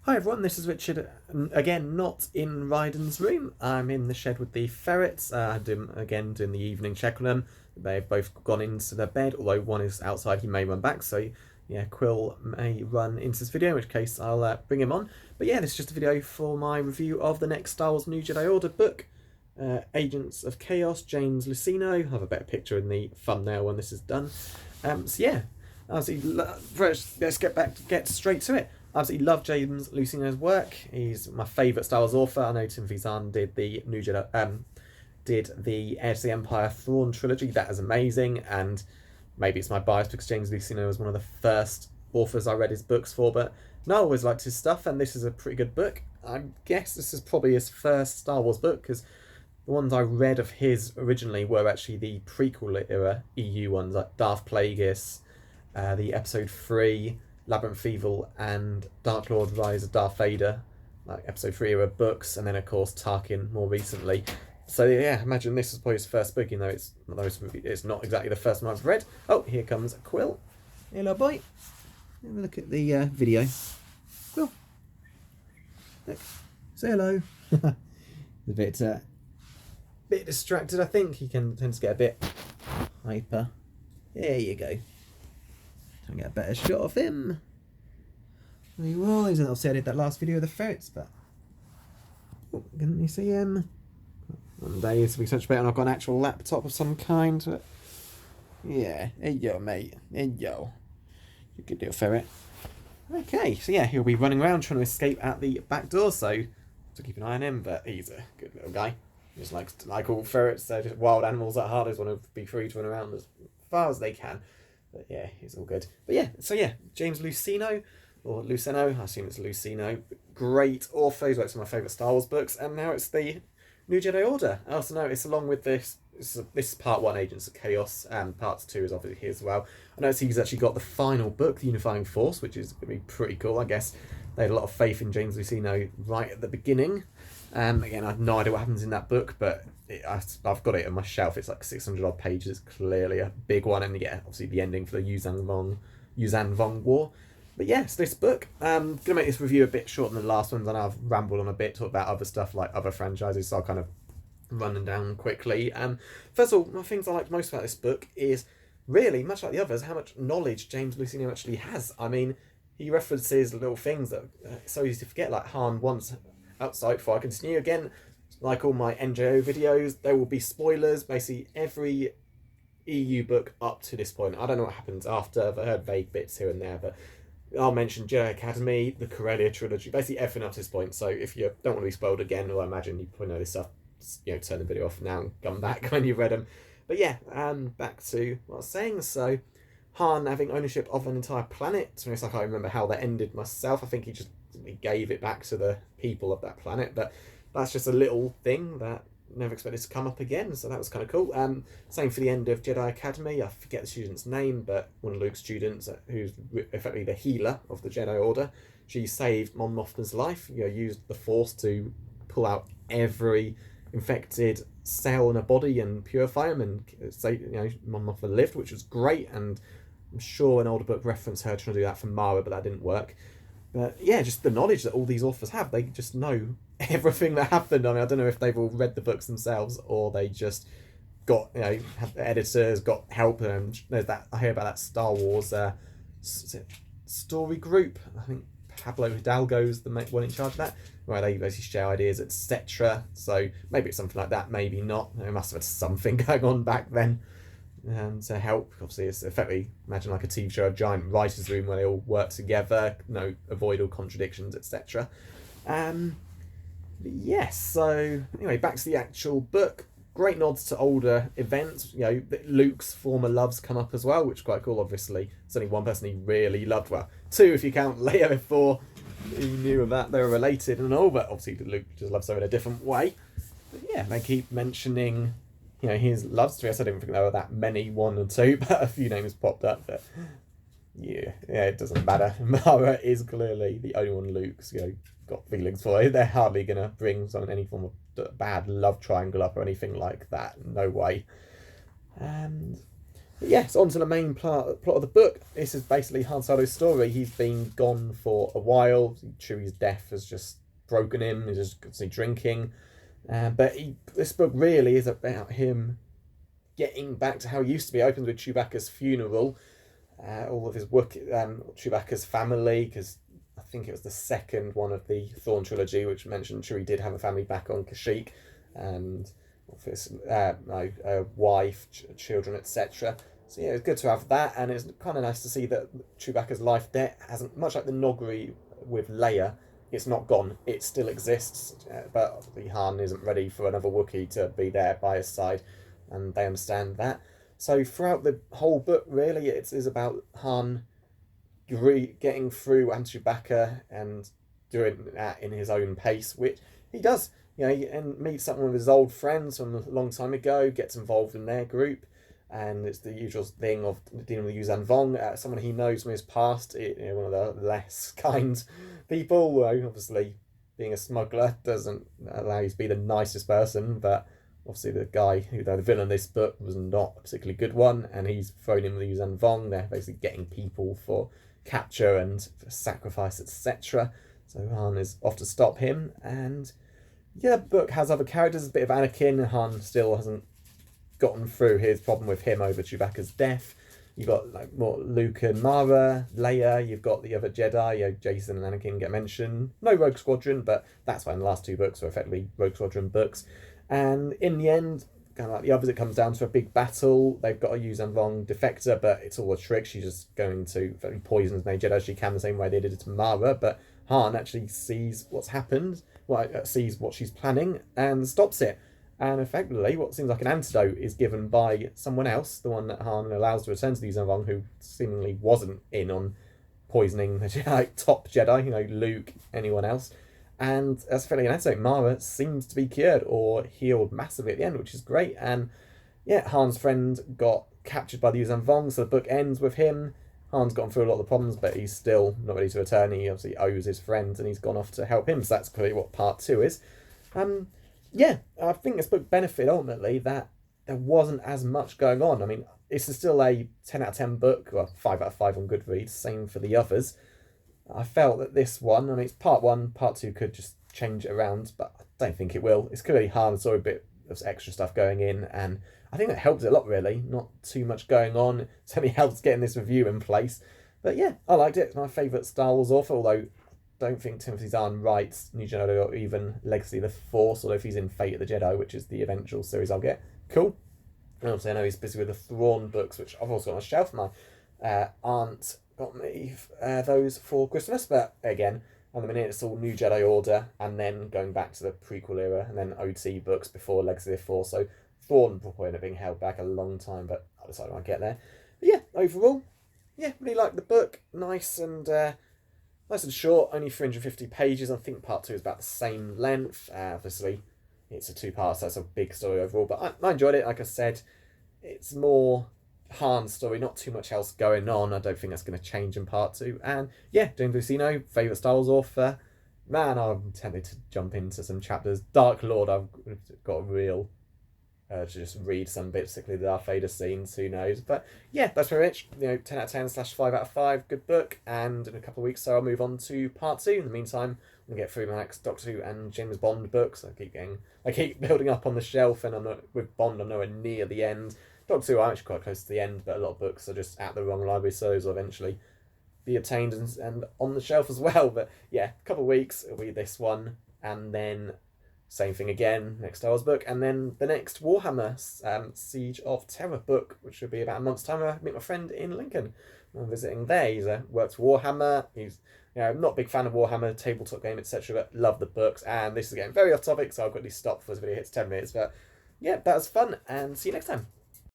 Hi everyone, this is Richard. Again, not in Ryden's room. I'm in the shed with the ferrets. Again doing the evening check on them. They've both gone into their bed, although one is outside. He may run back, so yeah, Quill may run into this video, in which case I'll bring him on. But yeah, this is just a video for my review of the next Star Wars New Jedi Order book, Agents of Chaos, James Luceno. I'll have a better picture in the thumbnail when this is done. So yeah, obviously, let's get straight to it. I absolutely love James Luceno's work. He's my favourite Star Wars author. I know Tim Zahn did the New Jedi, did the Heir to the Empire Thrawn trilogy. That is amazing, and maybe it's my bias because James Luceno was one of the first authors I read his books for. But no, I always liked his stuff, and this is a pretty good book. I guess this is probably his first Star Wars book because the ones I read of his originally were actually the prequel era EU ones, like Darth Plagueis, the Episode 3. Labyrinth Evil and Dark Lord Rise of Darth Vader, like Episode 3 era books, and then of course Tarkin more recently. So yeah, imagine this is probably his first book, though it's not exactly the first one I've read. Oh, here comes Quill. Hello, boy. Have a look at the video. Quill. Look. Say hello. A bit distracted, I think. He tends to get a bit hyper. There you go. Try and get a better shot of him. He was, and obviously I did that last video of the ferrets, but can you see him? One day it's to be such better, and I've got an actual laptop of some kind. But yeah, hey yo, mate, hey yo, you good little ferret. Okay, so yeah, he'll be running around trying to escape out the back door, so to keep an eye on him. But he's a good little guy. Just like all ferrets, they're just wild animals at heart. Just want to be free to run around as far as they can. But yeah, he's all good. But yeah, so yeah, James Luceno, or Luceno, I assume it's Luceno. Great author, he's like some of my favourite Star Wars books, and now it's the New Jedi Order. I also noticed along with this is part 1, Agents of Chaos, and part 2 is obviously here as well. I noticed he's actually got the final book, The Unifying Force, which is going to be pretty cool. I guess they had a lot of faith in James Luceno right at the beginning. Again, I have no idea what happens in that book, but I've got it on my shelf. It's like 600 odd pages. It's clearly a big one, and yeah, obviously the ending for the Yuuzhan Vong War. But yes, this book. Gonna make this review a bit shorter than the last ones. I know I've rambled on a bit, talked about other stuff like other franchises, so I'll kind of run them down quickly. First of all, the things I like most about this book is really, much like the others, how much knowledge James Luceno actually has. I mean, he references little things that are so easy to forget, like Han once outside. Before I continue, again, like all my NJO videos, there will be spoilers. Basically, every EU book up to this point. I don't know what happens after. I've heard vague bits here and there, but I'll mention Jedi Academy, the Corellia trilogy, basically everything up to this point. So if you don't want to be spoiled again, or I imagine you probably know this stuff, turn the video off now and come back when you've read them. But yeah, back to what I was saying. So Han having ownership of an entire planet. To be honest, I can't remember how that ended myself. I think he gave it back to the people of that planet, but that's just a little thing that never expected to come up again, so that was kind of cool. Same for the end of Jedi Academy. I forget the student's name, but one of Luke's students, who's effectively the healer of the Jedi Order, she saved Mon Mothma's life. Used the Force to pull out every infected cell in a body and purify them, and say Mon Mothma lived, which was great. And I'm sure an older book referenced her trying to do that for Mara, but that didn't work. But yeah, just the knowledge that all these authors have, they just know everything that happened. I mean, I don't know if they've all read the books themselves or they just got, have editors, got help. And there's that, I hear about that Star Wars story group. I think Pablo Hidalgo's the one in charge of that, where they basically share ideas, etc. So maybe it's something like that, maybe not. They must have had something going on back then. To help, obviously, it's effectively, imagine like a TV show, a giant writer's room where they all work together, avoid all contradictions, etc. Yes, so anyway, back to the actual book. Great nods to older events. Luke's former loves come up as well, which is quite cool. Obviously, there's only one person he really loved. Well, two if you count Leia, before he knew that they were related and all. But obviously, Luke just loves her in a different way. But yeah, they keep mentioning his love story. I didn't think there were that many, 1 or 2, but a few names popped up. But yeah, it doesn't matter. Mara is clearly the only one Luke's got feelings for. They're hardly gonna bring any form of bad love triangle up or anything like that. No way. And But yes, on to the main plot of the book. This is basically Han Solo's story. He's been gone for a while. Chewie's death has just broken him. He's just obviously drinking. But this book really is about him getting back to how he used to be. It opens with Chewbacca's funeral. All of his work, Chewbacca's family, because I think it was the second one of the Thrawn trilogy, which mentioned Chewie did have a family back on Kashyyyk, and his wife, children, etc. So yeah, it's good to have that, and it's kind of nice to see that Chewbacca's life debt hasn't, much like the Nogri with Leia, it's not gone. It still exists, but Han isn't ready for another Wookiee to be there by his side, and they understand that. So throughout the whole book, really, it is about Han getting through and Chewbacca and doing that in his own pace, which he does. You know, and meets some of his old friends from a long time ago, gets involved in their group, and it's the usual thing of dealing with Yuuzhan Vong, someone he knows from his past, one of the less kind people. Obviously, being a smuggler doesn't allow you to be the nicest person, but obviously the guy who the villain in this book was not a particularly good one, and he's thrown in with Yuuzhan Vong. They're basically getting people for capture and for sacrifice, etc. So Han is off to stop him, and yeah, the book has other characters. A bit of Anakin. Han still hasn't gotten through his problem with him over Chewbacca's death. You've got like more Luke and Mara, Leia. You've got the other Jedi. Jason and Anakin get mentioned. No Rogue Squadron, but that's why the last two books are effectively Rogue Squadron books. And in the end, kind of like the others, it comes down to a big battle. They've got a Yuuzhan Vong defector, but it's all a trick. She's just going to poison as many Jedi as she can, the same way they did it to Mara. But Han actually sees what's happened, sees what she's planning, and stops it. And effectively, what seems like an antidote is given by someone else, the one that Han allows to return to the Yuuzhan Vong, who seemingly wasn't in on poisoning the Jedi, top Jedi, Luke, anyone else. And as fairly an antidote, Mara seems to be cured or healed massively at the end, which is great. And yeah, Han's friend got captured by the Yuuzhan Vong, so the book ends with him. Han's gone through a lot of the problems, but he's still not ready to return. He obviously owes his friend, and he's gone off to help him. So that's clearly what part 2 is. Yeah, I think this book benefited ultimately that there wasn't as much going on. I mean, it's still a 10 out of 10 book, or 5 out of 5 on Goodreads, same for the others. I felt that this one, I mean, it's part 1, part 2 could just change it around, but I don't think it will. It's clearly hard, so a bit of extra stuff going in, and I think that helps it a lot, really. Not too much going on. It certainly helps getting this review in place. But yeah, I liked it. It's my favourite Star Wars author, although I don't think Timothy Zahn writes New Jedi or even Legacy of the Force, although if he's in Fate of the Jedi, which is the eventual series I'll get. Cool. And obviously I know he's busy with the Thrawn books, which I've also got on a shelf. My aunt got me those for Christmas, but again, at the minute it's all New Jedi Order, and then going back to the prequel era, and then OT books before Legacy of the Force. So Thrawn probably ended up being held back a long time, but I'll decide when I get there. But yeah, overall, yeah, really liked the book. Nice and short, only 350 pages. I think part 2 is about the same length. Obviously, it's a 2-part, so that's a big story overall. But I enjoyed it. Like I said, it's more Han's story, not too much else going on. I don't think that's going to change in part 2. And yeah, James Luceno, favourite Star Wars author. Man, I'm tempted to jump into some chapters. Dark Lord, I've got a real to just read some bits, particularly the Darth Vader scenes, who knows. But yeah, that's very much, 10 out of 10 / 5 out of 5, good book. And in a couple of weeks, so I'll move on to part 2. In the meantime, I'm going to get through my next Doctor Who and James Bond books. I keep building up on the shelf, and with Bond, I'm nowhere near the end. Doctor Who, I'm actually quite close to the end, but a lot of books are just at the wrong library, so those will eventually be obtained and on the shelf as well. But yeah, a couple of weeks, it'll be this one, and then same thing again, next Star Wars book, and then the next Warhammer Siege of Terror book, which will be about a month's time. I meet my friend in Lincoln. I'm visiting there. He's works Warhammer. He's not a big fan of Warhammer, tabletop game, etc., but love the books. And this is getting very off topic, so I'll quickly stop before this video hits 10 minutes. But yeah, that was fun, and see you next time.